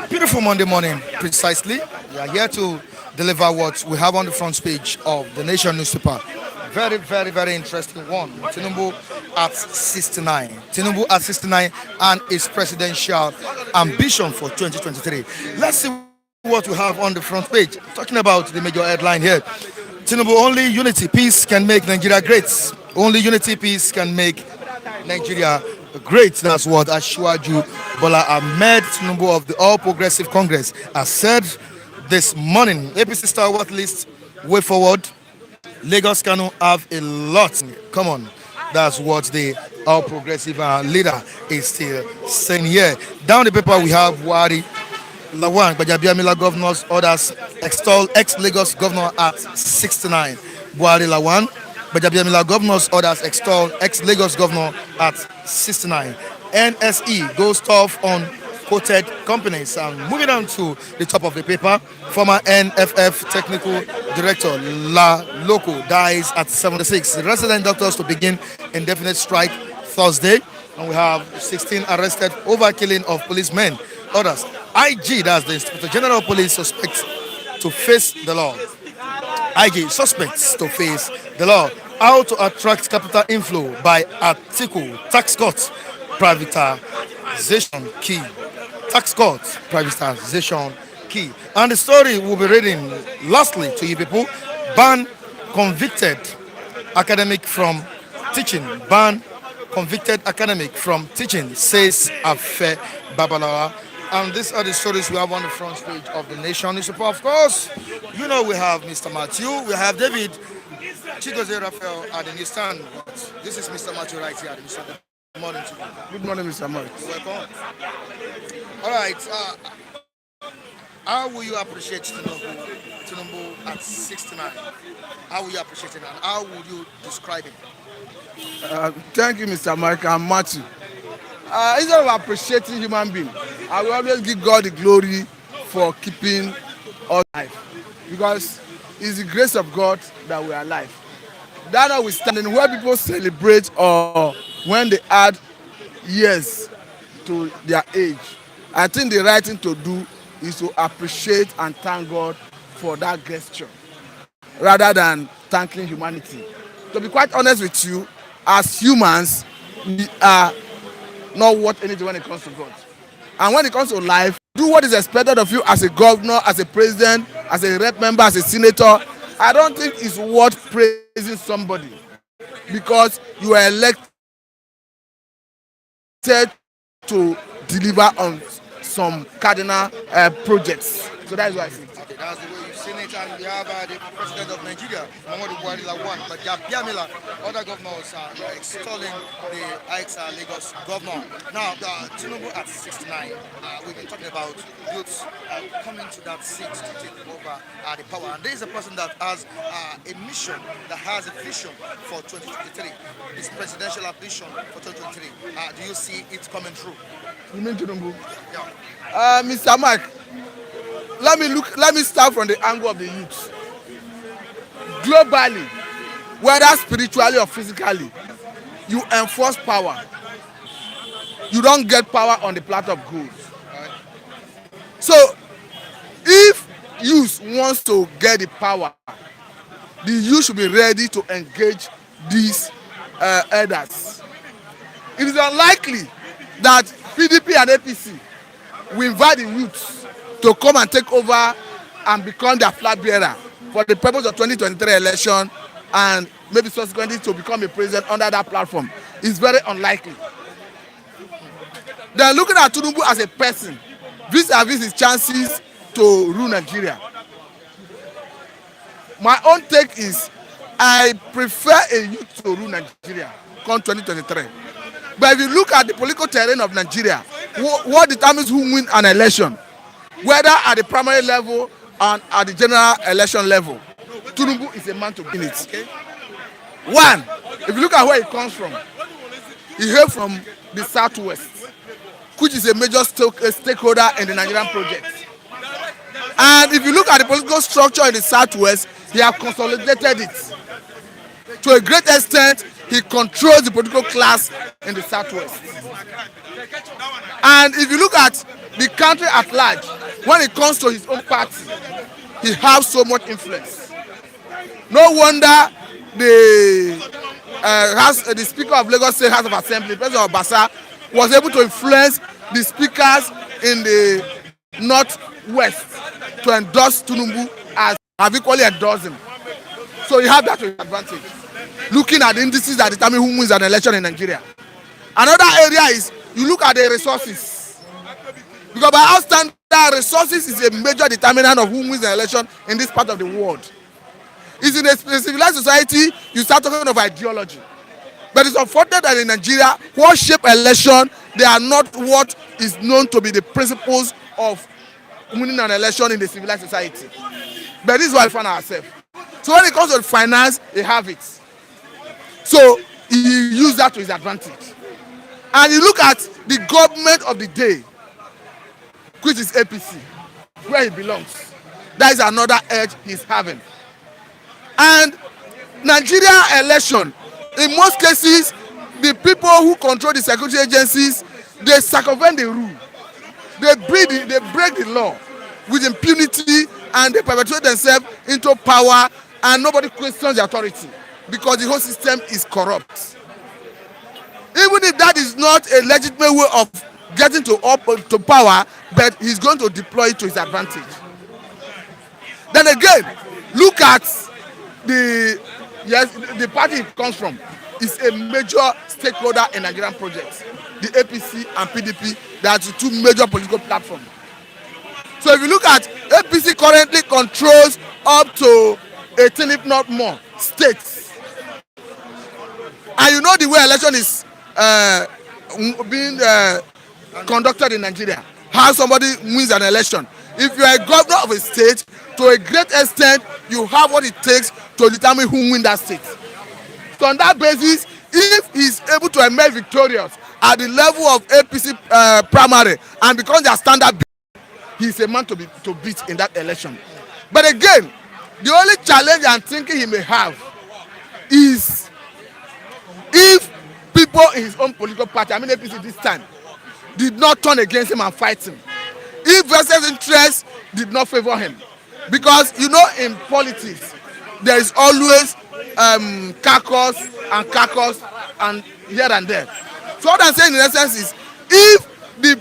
Beautiful Monday morning, precisely. We are here to deliver what we have on the front page of the Nation newspaper. Very, very, very interesting one. Tinubu at 69. Tinubu at 69 and his presidential ambition for 2023. Let's see what we have on the front page. Talking about the major headline here. Tinubu, only unity, peace can make Nigeria great. Only unity, peace can make Nigeria great. That's what Ashwaju Bola Ahmed Tinubu of the All Progressive Congress has said this morning. APC stalwart list way forward. Lagos Kanu have a lot. Come on. That's what the All Progressive leader is still saying here. Down the paper we have Wari Lawan, Bajabiamila governors orders extol ex-Lagos governor at 69. Buhari Lawan, Bajabiamila governors orders extol ex-Lagos governor at 69. NSE goes tough on quoted companies. And moving on to the top of the paper, former NFF technical director La Loco dies at 76. Resident doctors to begin indefinite strike Thursday. And we have 16 arrested over killing of policemen. Others, IG, that's the Inspector General of Police, suspects to face the law. IG suspects to face the law. How to attract capital inflow by article tax cuts privatization key. Tax cuts privatization key. And the story we'll be reading lastly to you people. Ban convicted academic from teaching. Ban convicted academic from teaching, says Afe Babalawa. And these are the stories we have on the front page of the Nation newspaper. Of course, you know we have Mr. Matthew, we have David Chigoze Raphael at the newsstand. But this is Mr. Matthew right here at the newsstand. Good morning to you. Good morning, Mr. Mark. Welcome. All right. How will you appreciate Tinubu at 69? How will you appreciate him and how would you describe him? Thank you, Mr. Mark. I'm Matthew. Instead of appreciating human being, I will always give God the glory for keeping us alive. Because it's the grace of God that we are alive. That notwithstanding, where people celebrate or when they add years to their age, I think the right thing to do is to appreciate and thank God for that gesture rather than thanking humanity. To be quite honest with you, as humans, we are not worth anything when it comes to God. And when it comes to life, do what is expected of you as a governor, as a president, as a rep member, as a senator. I don't think it's worth praising somebody because you are elected to deliver on some cardinal projects. So that is what I think. Okay, that's the way you've seen it. And we have the president of Nigeria, Muhammadu Buhari Lawan, but Biamila, other governors are extolling the ex-Lagos governor. Now, Tinubu at 69, we've been talking about youths coming to that seat to take over the power. And there is a person that has a mission, that has a vision for 2023. His presidential ambition for 2023. Do you see it coming true? You mean Tinubu? Yeah. Mr. Mark, let me start from the angle of the youth. Globally, whether spiritually or physically, you enforce power. You don't get power on the platter of gold. So, if youth wants to get the power, the youth should be ready to engage these elders. It is unlikely that PDP and APC will invite the youths to come and take over and become their flag bearer for the purpose of 2023 election and maybe subsequently to become a president under that platform. It's very unlikely. They are looking at Tinubu as a person, vis-a-vis his chances to rule Nigeria. My own take is I prefer a youth to rule Nigeria come 2023. But if you look at the political terrain of Nigeria, what determines who wins an election, whether at the primary level and at the general election level, Tinubu is a man to win it. Okay. One, if you look at where he comes from, he hails from the southwest, which is a major stakeholder in the Nigerian project. And if you look at the political structure in the southwest, he has consolidated it. To a great extent, he controls the political class in the southwest. And if you look at the country at large, when it comes to his own party, he has so much influence. No wonder the Speaker of Lagos State House of Assembly, President Obasa, was able to influence the speakers in the northwest to endorse Tinubu as have equally endorsed him. So you have that to advantage. Looking at the indices that determine who wins an election in Nigeria. Another area is you look at the resources. Because by our standard, resources is a major determinant of who wins an election in this part of the world. It's in a civilized society, you start talking of ideology. But it's unfortunate that in Nigeria, what shape election, they are not what is known to be the principles of winning an election in the civilized society. But this is why we find ourselves. So when it comes to finance, they have it. So he used that to his advantage. And you look at the government of the day, which is APC, where he belongs. That is another edge he's having. And Nigeria election, in most cases, the people who control the security agencies, they circumvent the rule. They break the law with impunity, and they perpetuate themselves into power, and nobody questions the authority because the whole system is corrupt. Even if that is not a legitimate way of getting to power, but he's going to deploy it to his advantage. Then again, look at the party it comes from is a major stakeholder in Nigerian projects. The APC and PDP, they are the two major political platforms. So if you look at APC currently controls up to 18, if not more, states. And you know the way election is being conducted in Nigeria, how somebody wins an election. If you are a governor of a state, to a great extent, you have what it takes to determine who wins that state. So on that basis, if he's able to emerge victorious at the level of APC primary and becomes their standard, he's a man to beat in that election. But again, the only challenge I'm thinking he may have is if people in his own political party, I mean APC this time, did not turn against him and fight him. If vested interest did not favor him. Because you know in politics, there is always caucus and here and there. So what I'm saying in essence is, if the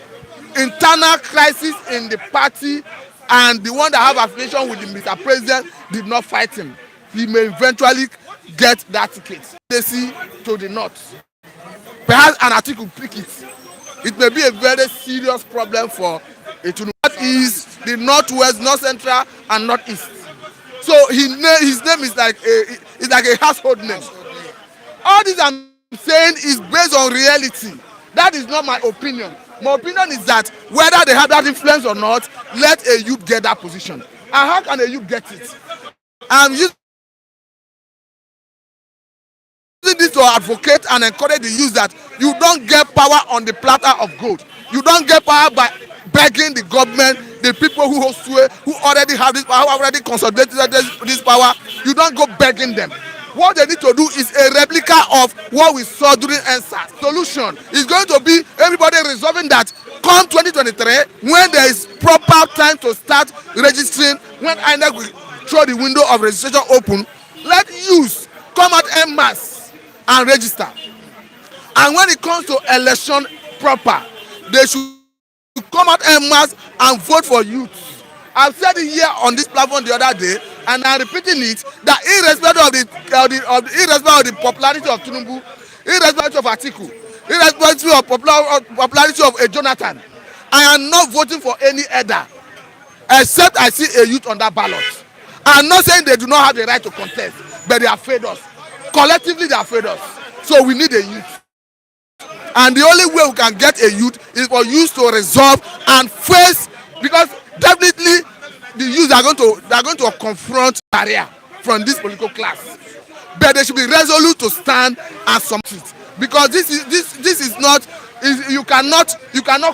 internal crisis in the party and the one that have affiliation with the Mr. President did not fight him, he may eventually get that ticket. They see to the north. Perhaps an article will pick it. It may be a very serious problem for a Tinubu. That is the northwest, north central, and northeast. So his name is like a household name. All this I'm saying is based on reality. That is not my opinion. My opinion is that whether they have that influence or not, let a youth get that position. And how can a youth get it? I'm using this to advocate and encourage the youth that you don't get power on the platter of gold. You don't get power by begging the government, the people who already have this power, who already consolidated this power. You don't go begging them. What they need to do is a replica of what we saw during NSAS. Solution is going to be everybody resolving that come 2023, when there is proper time to start registering, when INEC will throw the window of registration open, let youth come out en masse and register. And when it comes to election proper, they should come out en masse and vote for youth. I've said it here on this platform the other day, and I'm repeating it, that irrespective of the popularity of Tinubu, irrespective of Atiku, irrespective of popularity of a Jonathan, I am not voting for any elder except I see a youth on that ballot. I'm not saying they do not have the right to contest, but they have failed us. Collectively, they have failed us. So we need a youth. And the only way we can get a youth is for youth to resolve and face, because definitely the youth are going to confront barrier from this political class. But they should be resolute to stand and submit, because this is not. You cannot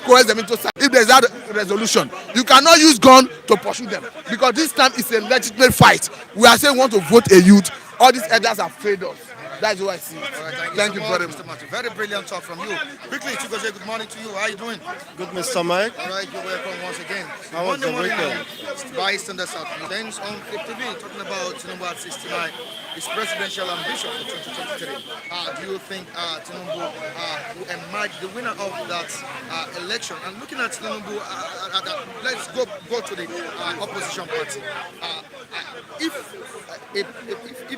coerce them into if there is that resolution. You cannot use gun to pursue them, because this time is a legitimate fight. We are saying we want to vote a youth. All these elders have failed us. That's what I see it. All right, thank you Thank so you much, very Mr. much. Martin. Very brilliant talk from you. Quickly, Chigozie, good morning to you. How are you doing? Good, Mr. Mike. All right, you're welcome once again. How was Monday the morning weekend? by Standard South Then on Flip TV, talking about Tinubu at 69, his presidential ambition for 2023. Do you think Tinubu will emerge the winner of that election? And looking at Tinubu, let's go to the opposition party. If if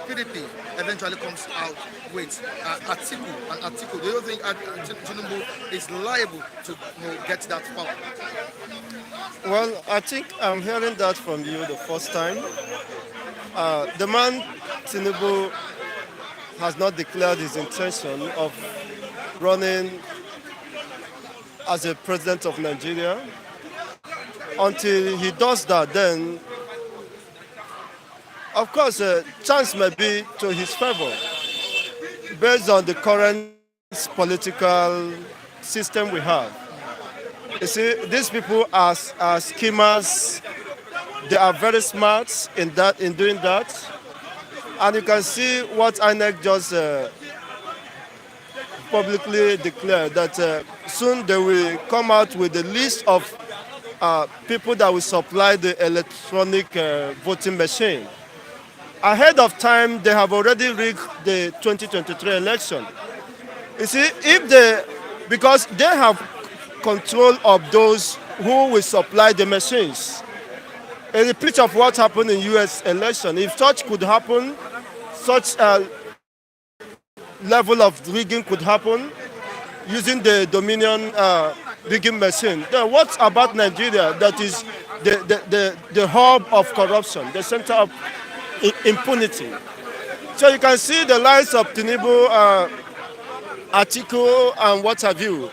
PDP eventually comes out with an article, do you think Tinubu is liable to get that power? Well, I think I'm hearing that from you the first time. The man Tinubu has not declared his intention of running as a president of Nigeria. Until he does that, then, of course, chance may be to his favor based on the current political system we have. You see, these people are schemers. They are very smart in doing that, and you can see what INEC just publicly declared that soon they will come out with a list of people that will supply the electronic voting machine. Ahead of time, they have already rigged the 2023 election. You see, because they have control of those who will supply the machines. A repeat of what happened in U.S. election. If such could happen, such a level of rigging could happen using the Dominion rigging machine. Then what about Nigeria? That is the hub of corruption, the center of impunity. So you can see the likes of Tinubu, Atiku, and what have you.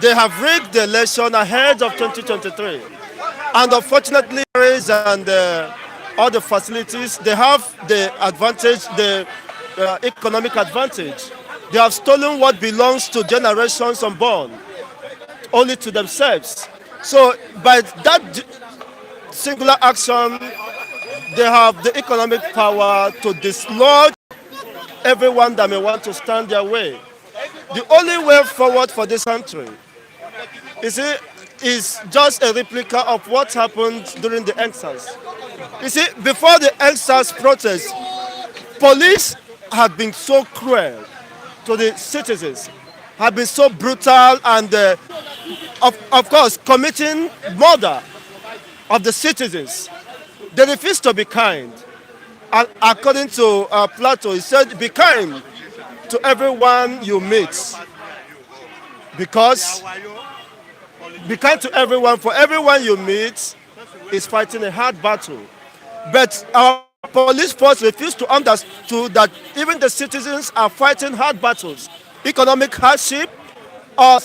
They have rigged the election ahead of 2023. And unfortunately, and all the facilities, they have the advantage, the economic advantage. They have stolen what belongs to generations unborn, only to themselves. So by that singular action, they have the economic power to dislodge everyone that may want to stand their way. The only way forward for this country is just a replica of what happened during the EndSARS. You see, before the EndSARS protest, police had been so cruel to the citizens, had been so brutal, and of course committing murder of the citizens. They refused to be kind. And according to Plato, he said, be kind to everyone you meet, because be kind to everyone, for everyone you meet is fighting a hard battle. But our police force refused to understand that even the citizens are fighting hard battles, economic hardship, or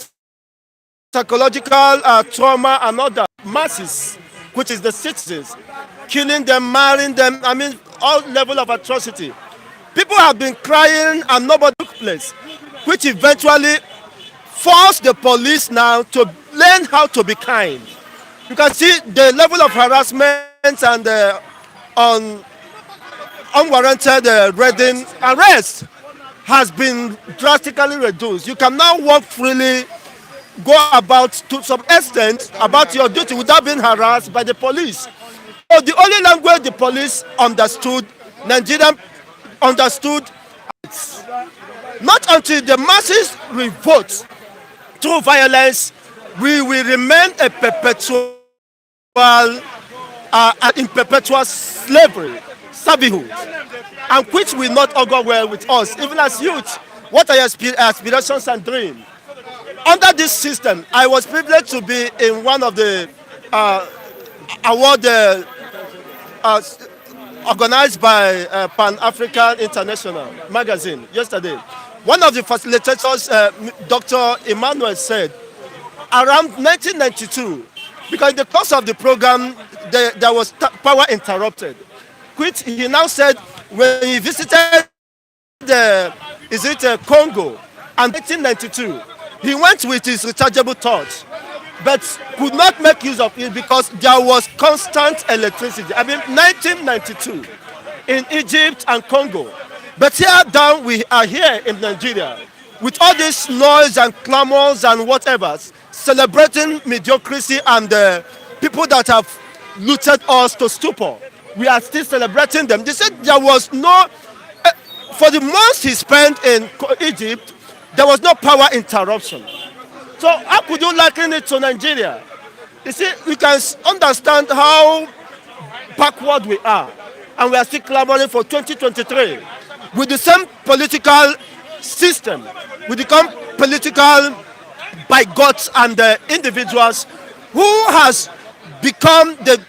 psychological trauma, and other masses, which is the citizens, killing them, marrying them, I mean, all level of atrocity. People have been crying and nobody took place, which eventually forced the police now to learn how to be kind. You can see the level of harassment and unwarranted raiding arrest has been drastically reduced. You can now walk freely, go about to some extent about your duty without being harassed by the police. So the only language the police understood, Nigerian understood, not until the masses revolt through violence, we will remain a perpetual in perpetual slavery, servitude, and which will not augur well with us, even as youth. What are your aspirations and dreams? Under this system, I was privileged to be in one of the award organized by Pan-African International magazine yesterday. One of the facilitators, Dr. Emmanuel, said around 1992, because in the course of the program, there was power interrupted, which he now said when he visited Congo in 1992, he went with his rechargeable torch, but could not make use of it because there was constant electricity. I mean, 1992 in Egypt and Congo, But here down, we are here in Nigeria with all this noise and clamors and whatever, celebrating mediocrity and people that have looted us to stupor. We are still celebrating them. They said there was no, for the months he spent in Egypt, there was no power interruption. So how could you liken it to Nigeria? You see, we can understand how backward we are, and we are still clamoring for 2023 with the same political system, with the same political bigots and individuals who has become the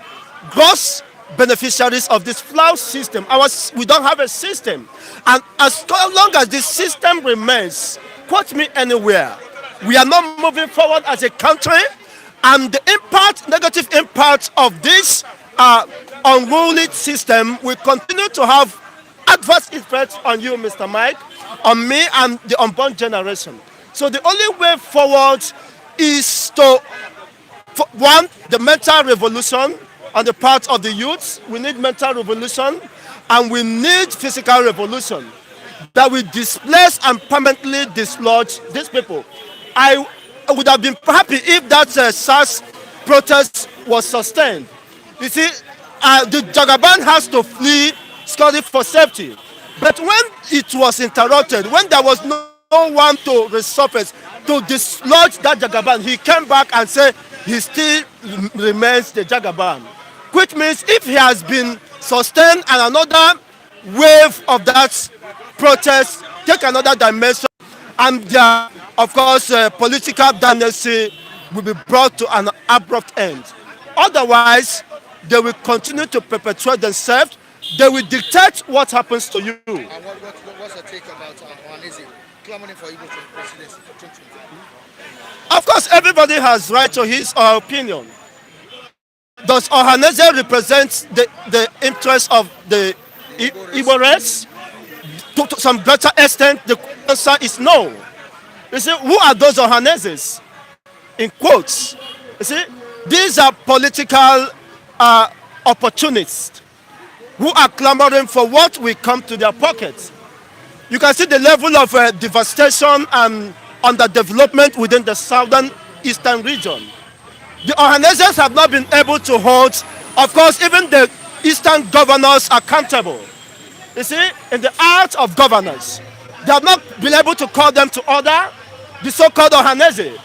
gross beneficiaries of this flawed system. We don't have a system, and as long as this system remains, quote me anywhere, we are not moving forward as a country, and the impact, negative impact of this unruly system will continue to have adverse effects on you, Mr. Mike, on me, and the unborn generation. So the only way forward is to, one, the mental revolution on the part of the youth. We need mental revolution, and we need physical revolution that will displace and permanently dislodge these people. I would have been happy if that SARS protest was sustained. You see, the Jagaban has to flee Scotland for safety. But when it was interrupted, when there was no one to resurface to dislodge that Jagaban, he came back and said he still remains the Jagaban. Which means if he has been sustained and another wave of that protest take another dimension, and their, of course, political dynasty will be brought to an abrupt end. Otherwise, they will continue to perpetuate themselves. They will dictate what happens to you. And what's your take about Ohaneze clamoring for Igbo presidency for 2020? Of course, everybody has right to his or her opinion. Does Ohaneze represent the interests of the Igbo race? To some greater extent, the answer is no. You see, who are those Ohanezes? In quotes. You see, these are political opportunists who are clamoring for what will come to their pockets. You can see the level of devastation and underdevelopment within the southern eastern region. The Ohanezes have not been able to hold, of course, even the eastern governors accountable. You see, in the art of governance, they have not been able to call them to order, the so-called Ohaneze.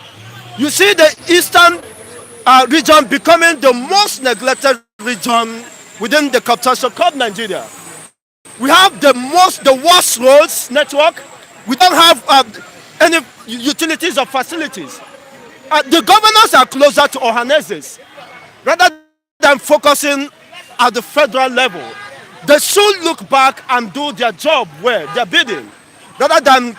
You see the eastern region becoming the most neglected region within the capital called Nigeria. We have the worst roads network. We don't have any utilities or facilities. The governors are closer to Ohanezes rather than focusing at the federal level. They should look back and do their job where they're bidding, rather than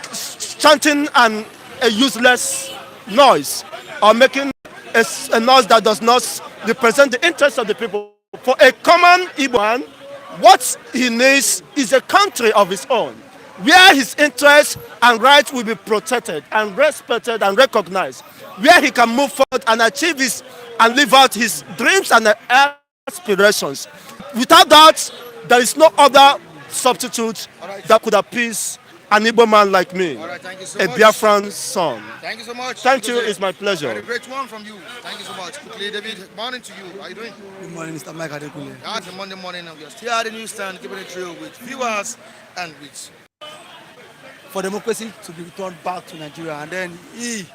chanting a useless noise or making a noise that does not represent the interests of the people. For a common Igbo man, what he needs is a country of his own, where his interests and rights will be protected and respected and recognized, where he can move forward and achieve his and live out his dreams and aspirations. Without that, there is no other substitute that could appease an Igbo man like me, Thank you so a much. Biafran son. Thank you so much. Thank you, it's my pleasure. Very great one from you. Thank you so much. Quickly, David, morning to you. How are you doing? Good morning, Mr. Mike Adekule. It's a Monday morning and we are still at the newsstand, keeping it real with viewers and with. For democracy to be returned back to Nigeria, and then he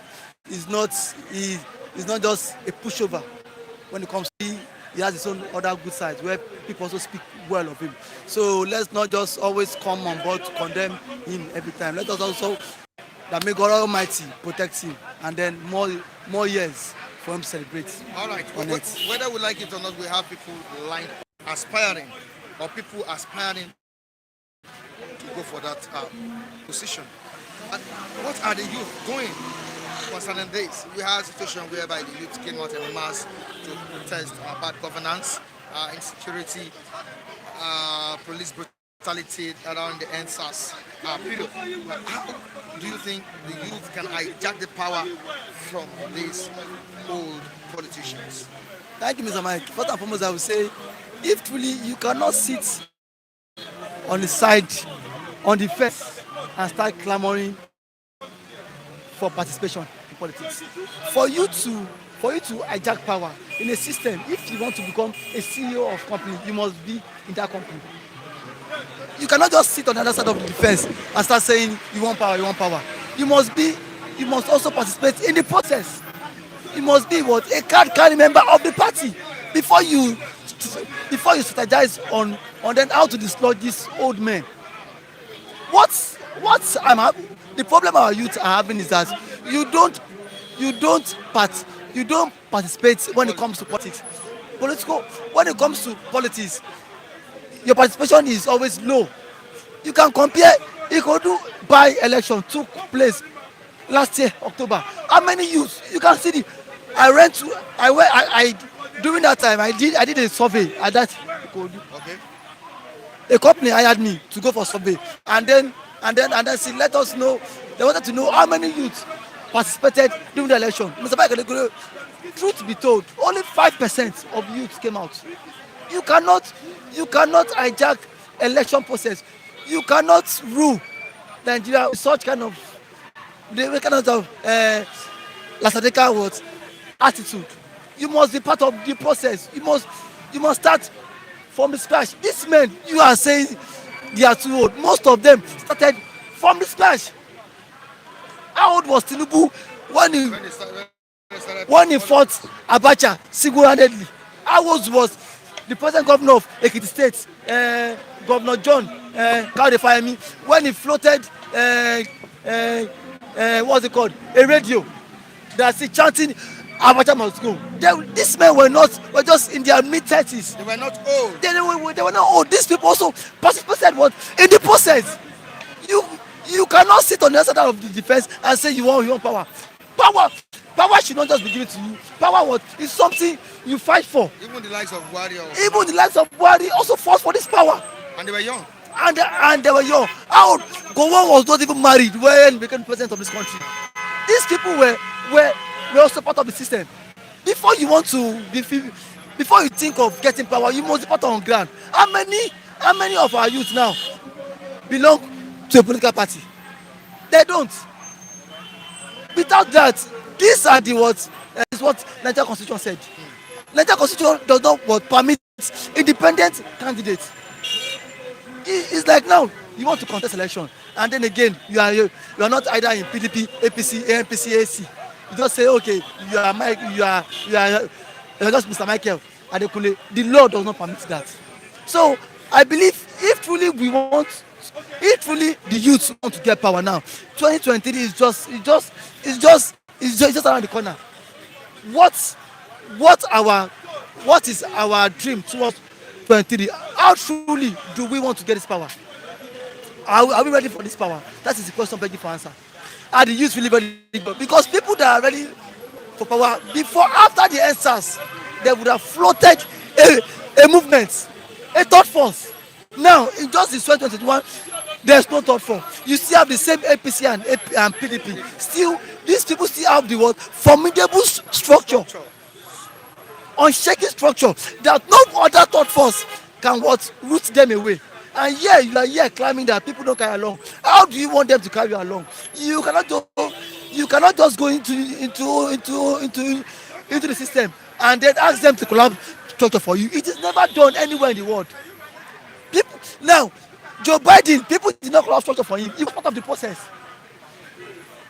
is not just a pushover. When it comes to he has his own other good sides where people also speak well of him. So let's not just always come on board to condemn him every time. Let us also that may God Almighty protect him, and then more years for him to celebrate. All right. On it. Whether we like it or not, we have people like aspiring or people aspiring to go for that position. And what are the youth doing concerning this? We had a situation whereby the youth came out in mass to protest bad governance, insecurity, police brutality around the NSAS period. How do you think the youth can hijack the power from these old politicians? Thank you, Mr. Mike. First and foremost, I would say, if truly you cannot sit on the side on the fence and start clamoring for participation in politics. For you to hijack power in a system, if you want to become a CEO of company, you must be in that company. You cannot just sit on the other side of the fence and start saying you want power, you want power. You must also participate in the process. You must be what, a card-carrying member of the party before you strategize on then how to dislodge these old men. The problem our youth are having is that you don't participate when it comes to politics. When it comes to politics, your participation is always low. You can compare Ikodu by-election took place last year, October. How many youths? You can see during that time I did a survey at that Ikodu. Okay. A company hired me to go for survey, and then see, let us know. They wanted to know how many youths participated during the election. Mr. Bayo, truth be told, only 5% of youths came out. You cannot hijack election process. You cannot rule Nigeria with such kind of lackadaisical attitude. You must be part of the process. You must start from the scratch. These men, you are saying they are too old. Most of them started from the scratch. How old was Tinubu when he fought Abacha single-handedly? How old was the present governor of Ekiti State, Governor John Kaudefayemi, when he floated what's it called, a radio that's chanting Abacha must go? These men were just in their mid-30s. They were not old. They were not old. These people also participated in the process. You cannot sit on the other side of the defense and say you want power. Power should not just be given to you. Power is something you fight for. Even the likes of Wari also fought for this power. And they were young. And they were young. How Gowon was not even married when he became president of this country. These people were also part of the system. Before you think of getting power, you must be part on ground. How many of our youth now belong to a political party? They don't. Without that, these are is what Nigerian Constitution said. Nigerian Constitution does not permit independent candidates. It's like now you want to contest election, and then again you are not either in PDP, APC, ANPC, AC. You just say, okay, you are just Mr. Michael Adekunle. The law does not permit that. So I believe if truly the youth want to get power now, 2023 is just around the corner. What is our dream towards 2023? How truly do we want to get this power? Are we ready for this power? That is the question begging for answer. Are the youth really ready? Because people that are ready for power, after the answers, they would have floated a movement, a third force. Now, in just in 2021, there's no third force. You still have the same APC and PDP. Still, these people still have the formidable structure, unshaky structure that no other third force can root them away. And yeah, you are here climbing that people don't carry along. How do you want them to carry you along? You cannot just go into the system and then ask them to collapse structure for you. It is never done anywhere in the world. Now, Joe Biden, people did not collapse structure for him. He was part of the process.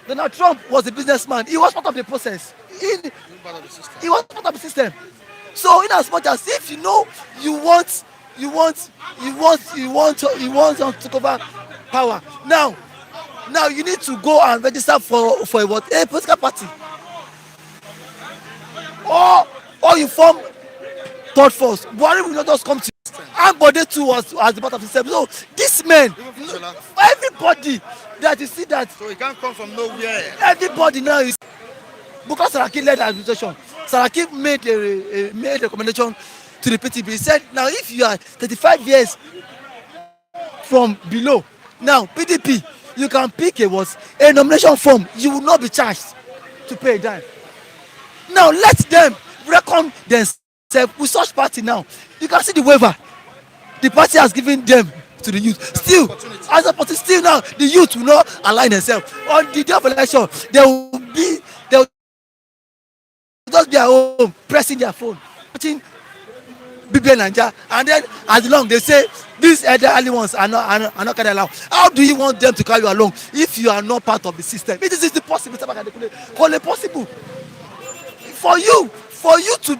Donald Trump was a businessman. He was part of the process. He was part of the system. So, in as much as if you know you want to take over power. Now you need to go and register for a political party, or you form third force. Buhari will not just come to you. And Bode too was the part of the system. So these men, everybody that you see that. So it can't come from nowhere. Everybody now is because Saraki led the administration. Saraki made a recommendation to the PTB. He said, now if you are 35 years from below, now PDP, you can pick a nomination form. You will not be charged to pay a dime. Now let them reckon themselves with such party now. You can see the waiver the party has given them to the youth. Still, as a party, still now the youth will not align themselves. On the day of election, they will just be at home pressing their phone, watching BBN Naija, and then as long they say these elderly ones are not carried along. How do you want them to carry you along if you are not part of the system? It is impossible, Mr. Makinde. Call it possible. For you to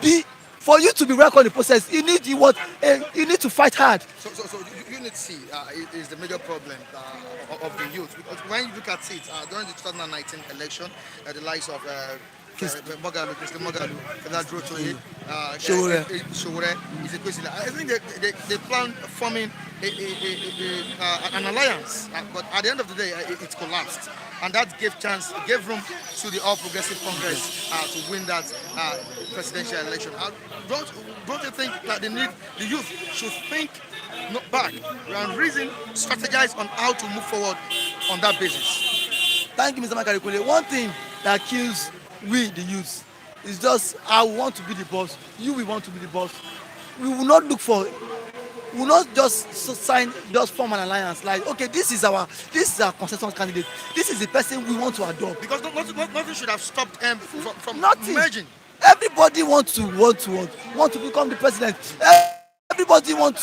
be welcome in the process, you need you need to fight hard. So unity is the major problem of the youth, because when you look at it during the 2019 election, the likes of Mogalu, Mr. Mogalu, Fedadro Toye, Showore, is a question. I think they plan forming an alliance, but at the end of the day, it collapsed, and that gave room to the All Progressive Congress to win that presidential election. Don't you think that the youth should think back and reason, strategize on how to move forward on that basis? Thank you, Mr. Makinde. One thing that kills we the youth is just I want to be the boss, you will want to be the boss. We will not just just form an alliance like, okay, this is our consensus candidate, this is the person we want to adopt, because nothing should have stopped them from merging. Everybody want to become the president. Everybody want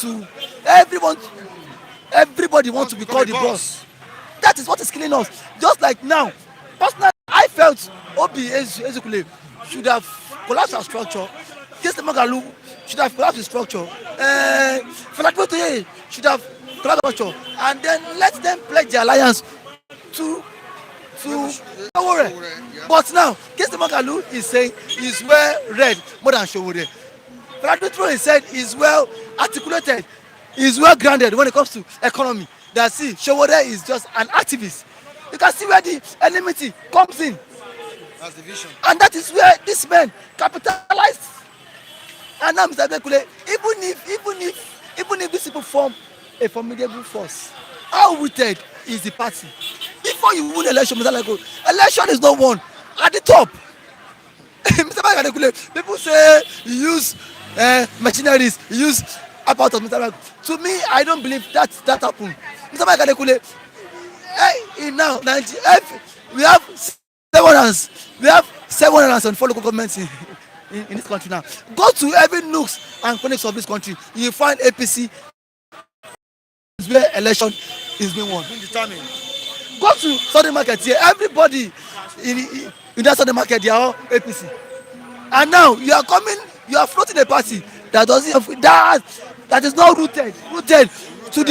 to be called the boss. That is what is killing us. Just like now, personally, I felt Obi Ezekule should have collapsed our structure. Keste Mogalu should have collapsed the structure. Fedadro Toye should have collapsed the structure, and then let them pledge the alliance to Showore. Yeah. But now, Keste Mogalu is saying he's well read more than Showore. Fedadro Toye said he's well articulated, he's well grounded when it comes to economy. That see, Showore is just an activist. You can see where the enmity comes in. That's the vision. And that is where this men capitalized. And now, Mr. Bekule, even if these people form a formidable force, how rooted is the party? Before you win election, Mr. Bekule, election is not won at the top. Mr. Bekule, people say you use machineries, you use apparatus, Mr. Bekule. To me, I don't believe that happened. Mr. Bekule, now we have 704 local governments in this country now. Go to every nooks and corners of this country, you find APC is where election is being won. Determined. Go to Southern Market here, everybody in that Southern Market, they are all APC. And now you are floating a party that doesn't have that is not rooted to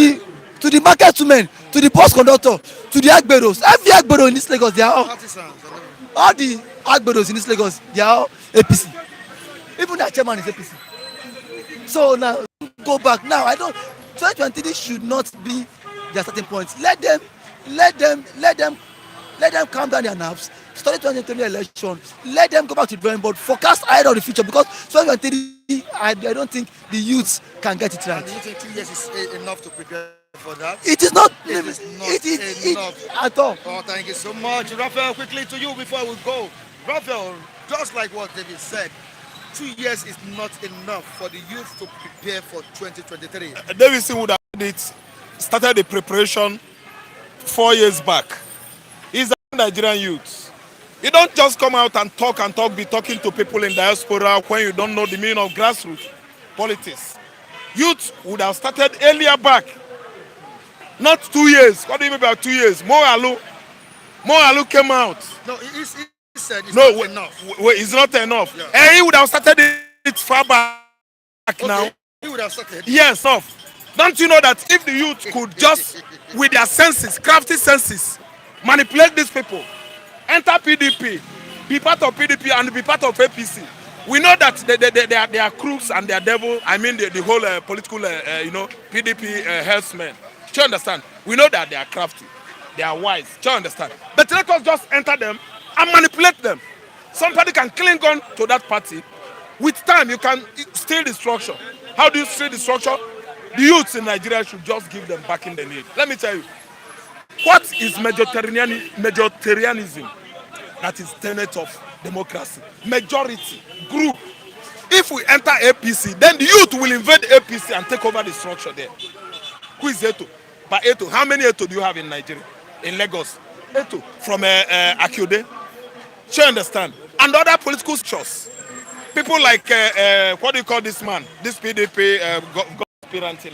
the market women, to the bus conductor, to the agberos. Every agbero in this Lagos, they are all the agberos in this Lagos, they are all APC. Even their chairman is APC. So now go back. Now 2023 should not be their starting point. Let them calm down their nerves. Study 2023 election. Let them go back to the drawing board. Forecast ahead of the future, because 2023, I don't think the youths can get it right. And do you think 2 years is enough to prepare for that? It is not. It is enough at all. Oh, thank you so much, Raphael. Quickly to you before we go, Raphael. Just like what David said, 2 years is not enough for the youth to prepare for 2023. Davidson would have started the preparation 4 years back. He's a Nigerian youth. You don't just come out and talk, be talking to people in diaspora when you don't know the meaning of grassroots politics. Youth would have started earlier back. Not 2 years. What do you mean by 2 years? More Alu came out. No, he said it's not enough. It's not enough. Yeah. And he would have started it far back now. He would have started. Yes, off. Don't you know that if the youth could just, with their senses, crafty senses, manipulate these people, enter PDP, be part of PDP and be part of APC, we know that they are crooks and they are devil. I mean the whole political, PDP herdsmen. Do you understand? We know that they are crafty, they are wise. Do you understand? But let us just enter them and manipulate them. Somebody can cling on to that party. With time, you can steal the structure. How do you steal the structure? The youths in Nigeria should just give them back in the need. Let me tell you, what is majoritarianism? That is tenet of democracy. Majority, group. If we enter APC, then the youth will invade APC and take over the structure there. Who is there to? But Eto, how many Eto do you have in Nigeria? In Lagos? Eto. From Akyode. Do you understand? And other political structures. People like, what do you call this man? This PDP aspirant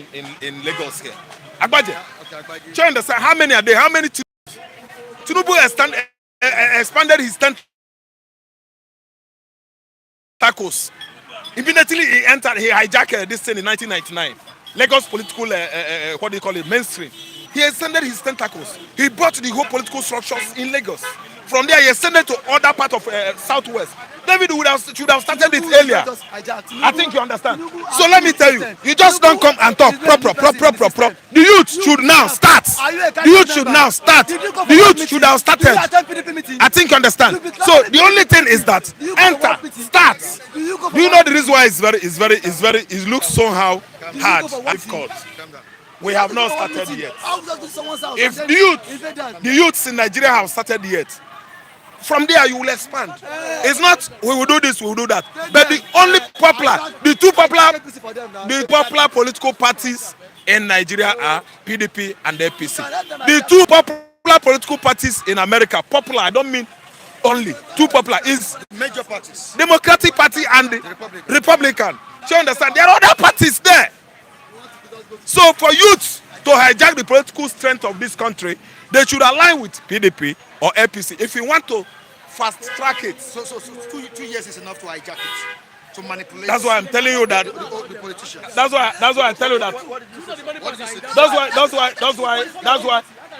in Lagos here. Agbaje. Do you understand? How many are there? How many? Tinubu expanded his tentacles. Immediately he entered, he hijacked this thing in 1999. Lagos political, what do you call it, mainstream. He extended his tentacles. He brought the whole political structures in Lagos. From there, he extended to other part of Southwest. David should have started it earlier. I think you understand. So let me tell you, you just don't come and talk. The youth should now start. The youth should now start. The youth should have started. I think you understand. So the only thing is that enter, start. Do you know the reason why it looks somehow hard and difficult? We have not started yet. If the youths in Nigeria have started yet, from there you will expand. It's not we will do this, we will do that. But the only two popular political parties in Nigeria are PDP and APC. The two popular political parties in America, popular, I don't mean only, two popular, is Major parties. Democratic Party and the Republican. Do you understand? There are other parties there. So for youth to hijack the political strength of this country, they should align with PDP or APC. If you want to fast track it. So 2 years is enough to hijack it, to manipulate. That's why I'm telling you that. The politicians. That's why I tell you that.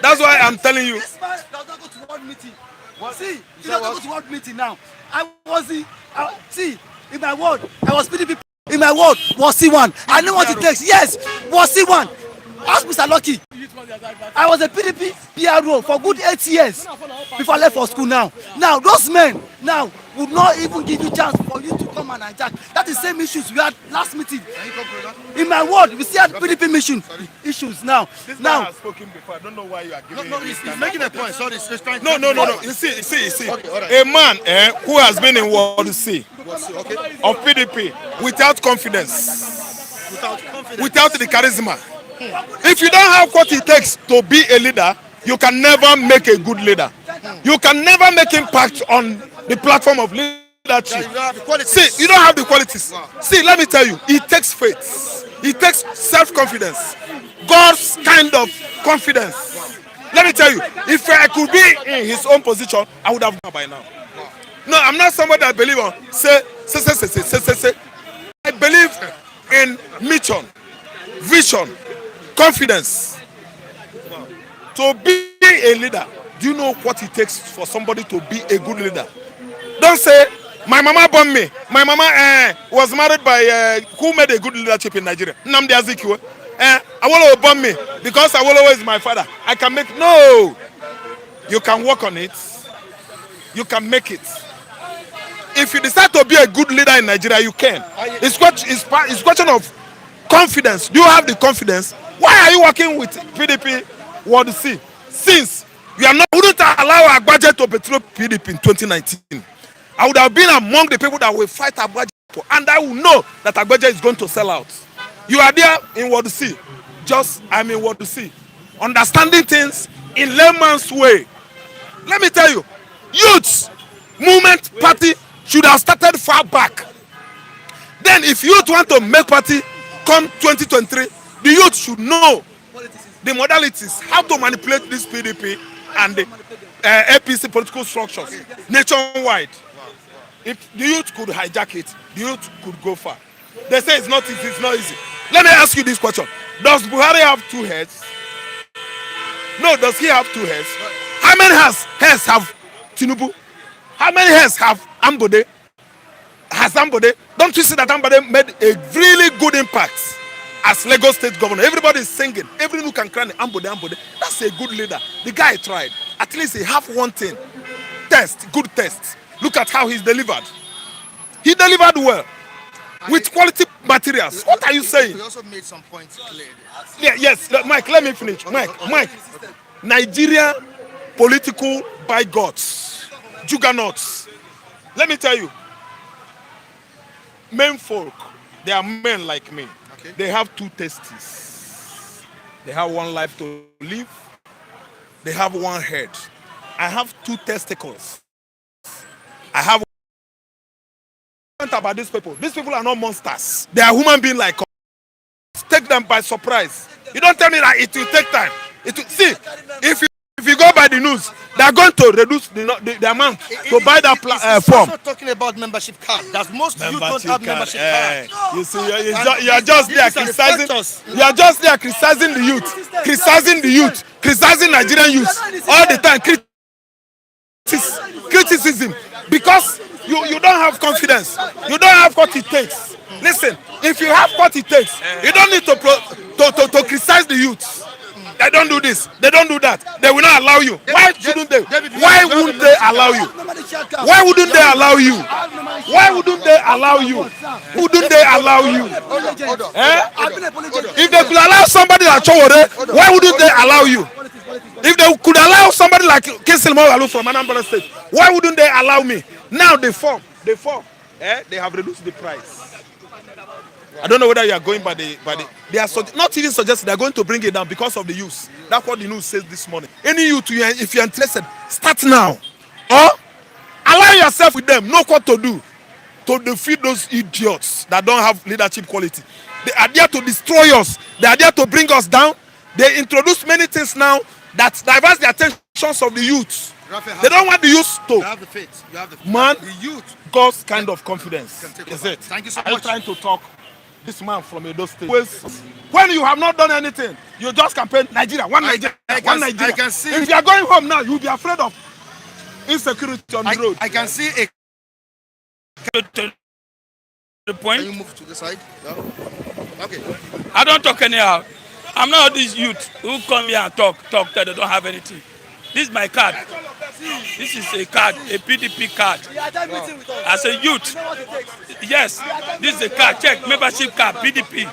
That's why I'm telling you. This man does not go to one meeting. See, he does not go to one meeting now. See, in my word, I was PDP. In my word, was C1. I know what it takes. Yes, was C1. Ask Mr. Lucky. I was a PDP PRO for good 8 years before I left for school now. Now, those men now would not even give you chance for you to come and hijack. That is the same issues we had last meeting. In my word, we still had PDP mission issues now. This man has spoken before. I don't know why you are giving him this He's time. making a point. Sorry, he's trying. No. You see. Okay, all right. A man who has been in Ward C of PDP without confidence, without the charisma. If you don't have what it takes to be a leader, you can never make a good leader. You can never make impact on the platform of leadership. See, you don't have the qualities. See, let me tell you, it takes faith. It takes self-confidence. God's kind of confidence. Let me tell you, if I could be in his own position, I would have gone by now. No, I'm not somebody that believes on say. I believe in mission, vision, confidence. To be a leader, do you know what it takes for somebody to be a good leader? Don't say, my mama born me. My mama was married by who made a good leadership in Nigeria? Nnamdi Azikiwe. Awolowo born me because Awolowo is my father. I can make, no. You can work on it. You can make it. If you decide to be a good leader in Nigeria, you can. It's a question of confidence. Do you have the confidence? Why are you working with PDP Ward C? Since you wouldn't allow Agbaje to betray PDP in 2019. I would have been among the people that will fight Agbaje, and I will know that Agbaje is going to sell out. You are there in Ward C. I'm in Ward C. Understanding things in layman's way. Let me tell you, youths, movement, party should have started far back. Then if youth want to make party come 2023, the youth should know the modalities, how to manipulate this PDP and the APC political structures nationwide. If the youth could hijack it, the youth could go far. They say it's not easy, it's not easy. Let me ask you this question. Does Buhari have 2 heads? No, does he have 2 heads? How many heads have Tinubu? How many heads have Ambode? Has Ambode? Don't you see that Ambode made a really good impact as Lagos State Governor? Everybody is singing. Every nook and cranny, Ambode. That's a good leader. The guy tried. At least he have one thing. Good test. Look at how he's delivered. He delivered well. With quality materials. What are you saying? He also made some points clear. Yes, Mike, let me finish. Mike. Nigeria political bigots, juggernauts. Let me tell you, men folk, they are men like me. Okay. They have 2 testes. They have one life to live. They have one head. I have 2 testicles. I have about these people. These people are not monsters. They are human beings like us. Take them by surprise. You don't tell me that it will take time. See, if you go by the news, they are going to reduce the amount to buy that form. Also talking about membership card. That most youth don't have membership card. You see, you are just there criticizing. You are just there criticizing the youth, criticizing Nigerian youth all the time. Criticism because you don't have confidence. You don't have what it takes. Listen, if you have what it takes, you don't need to criticize the youth. They don't do this. They don't do that. They will not allow you. Why shouldn't they? Why wouldn't they allow you? Why wouldn't they allow you? Why wouldn't they allow you? Wouldn't they allow you? If they could allow somebody like Chowore, why wouldn't they allow you? If they could allow somebody like Kinsley Mowalu from Anambra State, why wouldn't they allow me? Now they form. They have reduced the price. I don't know whether you are going by the they are not even suggesting they are going to bring it down because of the use. That's what the news says this morning. Any youth, if you're interested, start now. Or allow yourself with them. Know what to do to defeat those idiots that don't have leadership quality. They are there to destroy us. They are there to bring us down. They introduce many things now that divert the attentions of the youth. They don't want the youth to. You have the faith. You have the faith. Man, the youth. God's kind of confidence. Is it? Thank you so Are you much. trying to talk? This man from Edo State. When you have not done anything, you just campaign Nigeria, one Nigeria, one Nigeria. I can see. If you are going home now, you'll be afraid of insecurity on the road. I can see a. To the point. Can you move to the side? No? Okay. I don't talk anyhow. I'm not these youth who come here and talk that they don't have anything. This is my card. This is a card, a PDP card. As a youth, yes, this is a card. Check membership card, PDP.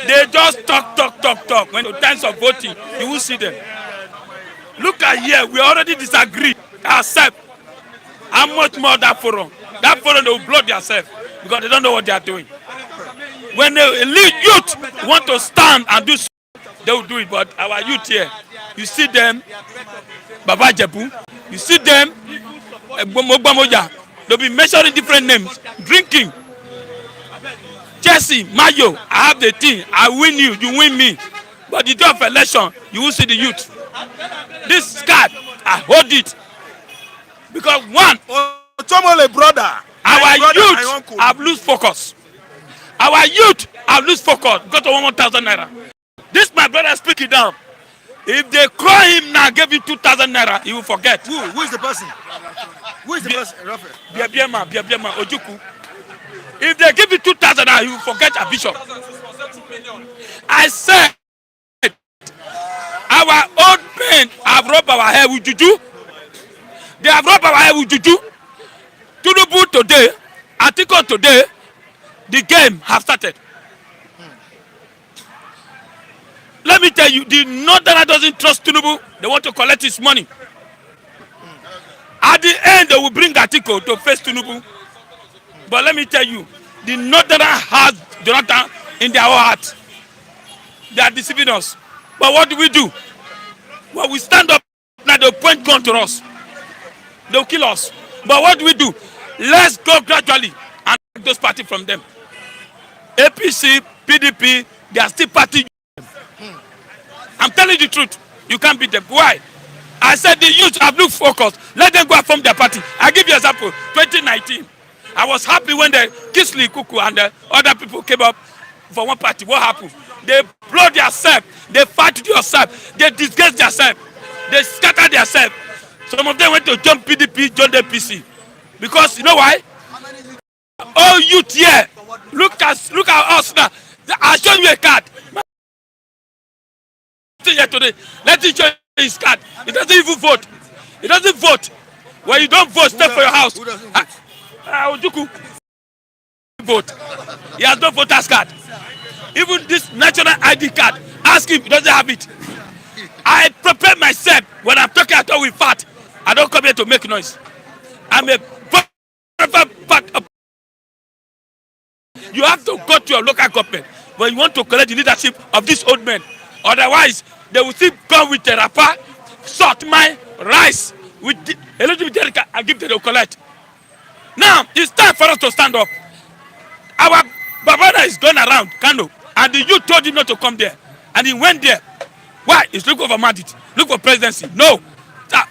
They just talk. When the times of voting, you will see them. Look at here, we already disagree ourselves. How much more that forum? That forum, they will block themselves because they don't know what they are doing. When the elite youth want to stand and do so, they will do it. But our youth here, you see them, Baba Jebu, you see them, Mogbamoja, they'll be mentioning different names, drinking. Jesse, Mayo, I have the thing, I win you, you win me. But the day of election, you will see the youth. This card, I hold it. Because one, Chomole brother, our youth have lost focus. Our youth have lost focus. Go to 1,000 naira. This my brother speak it down. If they call him now, give him 2,000 naira, he will forget. Who is the person? Who is the person? Biabiema, Ojuku. If they give you 2,000 naira, he will forget a bishop. I said, our old men have rubbed our hair with juju. They have rubbed our hair with juju. Tinubu today, Atiku today, the game have started. Let me tell you, the Northerner doesn't trust Tinubu. They want to collect his money. At the end, they will bring Atiku to face Tinubu. But let me tell you, the Northerner has Jonathan in their own heart. They are deceiving us. But what do we do? When we stand up, now they'll point gun to us. They'll kill us. But what do we do? Let's go gradually and take those parties from them. APC, PDP, they are still party. I'm telling you the truth. You can't beat them. Why? I said the youth have looked focused. Let them go and form their party. I give you an example. 2019. I was happy when the Kinsley Kuku and the other people came up for one party. What happened? They blow themselves. They fight themselves. They disgrace themselves. They scatter themselves. Some of them went to join PDP, join the PC. Because you know why? Oh, youth here. Look at us now. I'll show you a card. Here today. Let him show his card. He doesn't even vote. He doesn't vote. When you don't vote, stay for your house. Who doesn't vote? Ojuku vote. He has no voter's card. Even this national ID card, ask him, he doesn't have it. I prepare myself when I'm talking at all with fat. I don't come here to make noise. I'm a part of. You have to go to your local government when you want to collect the leadership of these old men Otherwise, they will still come with a wrapper, salt my rice with a little bit of and give them the collect. Now it's time for us to stand up. Our Babana is going around Kano, and the youth told him not to come there, and he went there. Why? He's looking for mandate, look for presidency. No,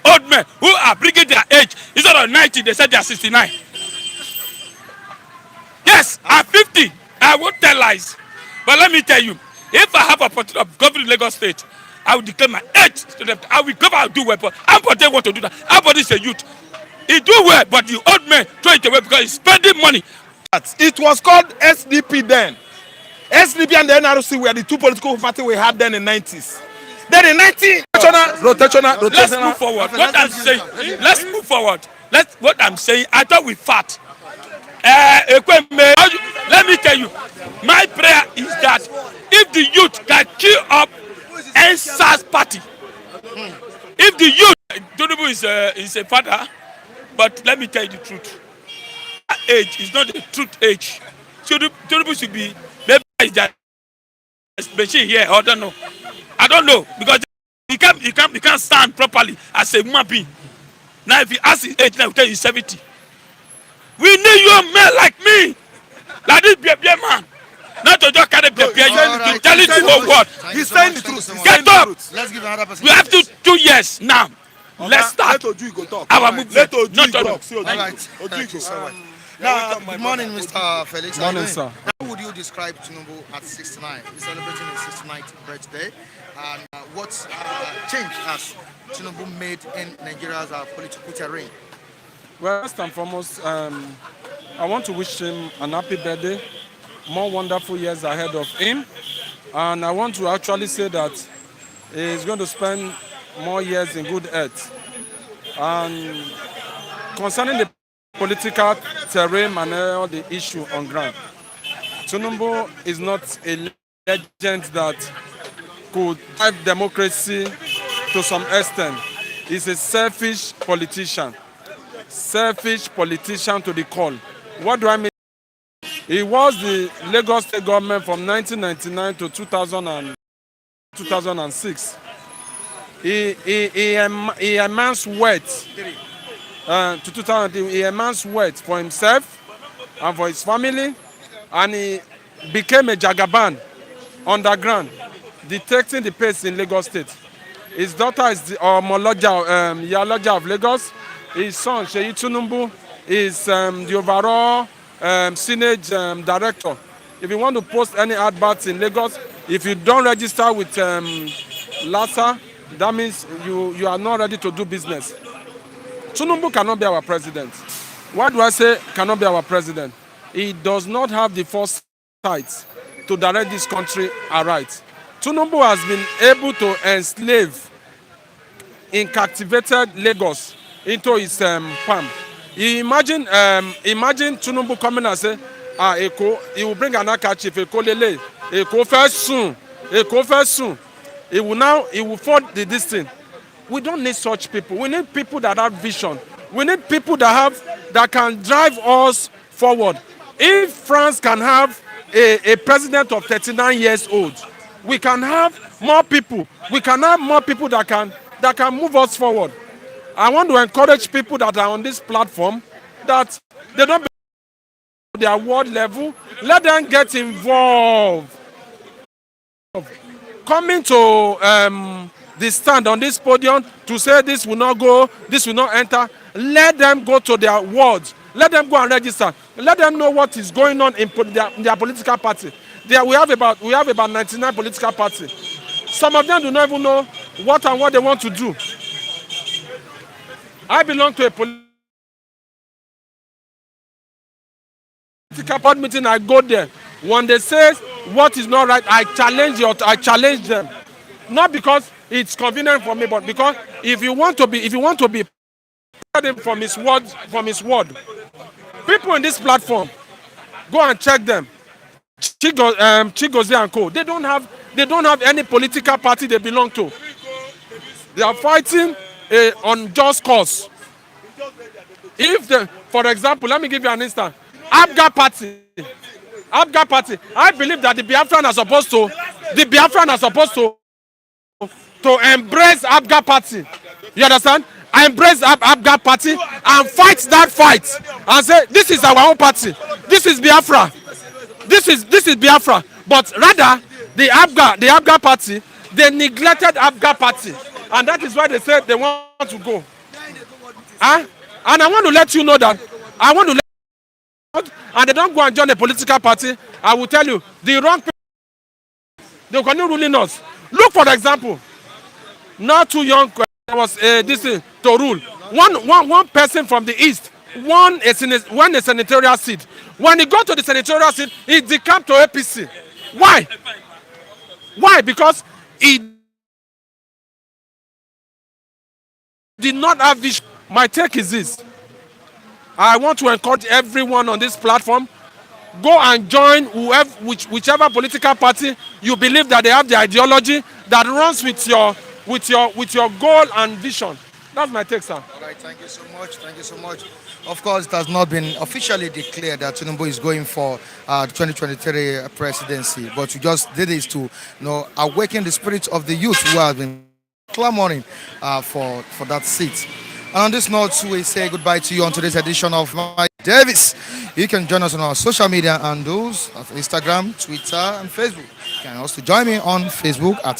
old men who are bringing their age instead of 90, they said they are 69. Yes, I'm 50. I won't tell lies, but let me tell you, if I have a opportunity of governing Lagos State, I will declare my age to them. I will go out and do well, but everybody want to do that. Everybody is a youth. He do well, but the old man throw it away because he's spending money. It was called SDP then. SDP and the NRC were the two political parties we had then in the 90s. Then in 90s, rotational. Let's move forward. What I'm saying, let's move forward. What I'm saying, I thought we fought. Let me tell you, my prayer is that if the youth can queue up NSAS party, if the youth, Tinubu is a father, but let me tell you the truth. That age is not the truth age. Tinubu should be, maybe is that machine here, I don't know. I don't know, because he can't stand properly as a human being. Now if he asks his age, now he'll tell you he's 70. We need young men like me, like this baby man. Not to just carry baby, you tell it to the whole world. He's saying the truth. Get up. Let's give another person. We have 2 years now. Let's start Let Oju go talk. our movement. Let Oju Not talk. talk. See Oju All go. right. Oju Thank you go. so much. Now, good morning, Mr. Felix. Morning, How sir. How would you describe Tinubu at 69? He's celebrating his 69th birthday. And what change has Tinubu made in Nigeria's political terrain? Well, first and foremost, I want to wish him an happy birthday, more wonderful years ahead of him. And I want to actually say that he's going to spend more years in good health. And concerning the political terrain and all the issue on ground, Tinubu is not a legend that could drive democracy to some extent. He's a selfish politician to the core. What do I mean? He was the Lagos State government from 1999 to 2006. He amassed wealth to 2000. He amassed wealth for himself and for his family, and he became a jagaban underground, dictating the pace in Lagos State. His daughter is the Yaloja of Lagos. His son, Seyi Tinubu, is the overall Senate director. If you want to post any adverts in Lagos, if you don't register with LASA, that means you are not ready to do business. Tinubu cannot be our president. Why do I say cannot be our president? He does not have the foresight to direct this country aright. Tinubu has been able to enslave captivated Lagos into his palm. Imagine Tinubu coming and say, Eko, he will bring an handkerchief, Eko lele, Eko first soon. He will forward this thing. We don't need such people. We need people that have vision. We need people that can drive us forward. If France can have a president of 39 years old, we can have more people. We can have more people that can move us forward. I want to encourage people that are on this platform that they don't be at their world level. Let them get involved. Coming to the stand on this podium to say this will not go, this will not enter. Let them go to their wards. Let them go and register. Let them know what is going on in their political party. We have about 99 political parties. Some of them do not even know what they want to do. I belong to a political party meeting. I go there. When they say what is not right, I challenge them. Not because it's convenient for me, but because if you want to be from his word, people in this platform, go and check them. Chigozie and Co. They don't have any political party they belong to. They are fighting on just cause. For example, let me give you an instance. Abga party. I believe that the Biafran are supposed to to embrace Abga party. You understand? I embrace Abga party and fight that fight and say this is our own party. This is Biafra. This is Biafra. But rather the Abga party, they neglected Abga party, and that is why they said they want to go. Huh? And I want to let you know that I want to let and they don't go and join a political party. I will tell you the wrong people. They continue ruling us. Look for example. Not too young was this to rule. One person from the east won a senatorial seat. When he got to the senatorial seat, he decamped to APC. Why? Why? Because he did not have vision. My take is this. I want to encourage everyone on this platform, go and join whichever political party you believe that they have the ideology that runs with your goal and vision. That's my take, sir. All right, thank you so much. Thank you so much. Of course, it has not been officially declared that Tinubu is going for the 2023 presidency, but we just did this to awaken the spirit of the youth who have been clamoring for that seat. And on this note, we say goodbye to you on today's edition of My Davis. You can join us on our social media handles of Instagram, Twitter, and Facebook. You can also join me on Facebook at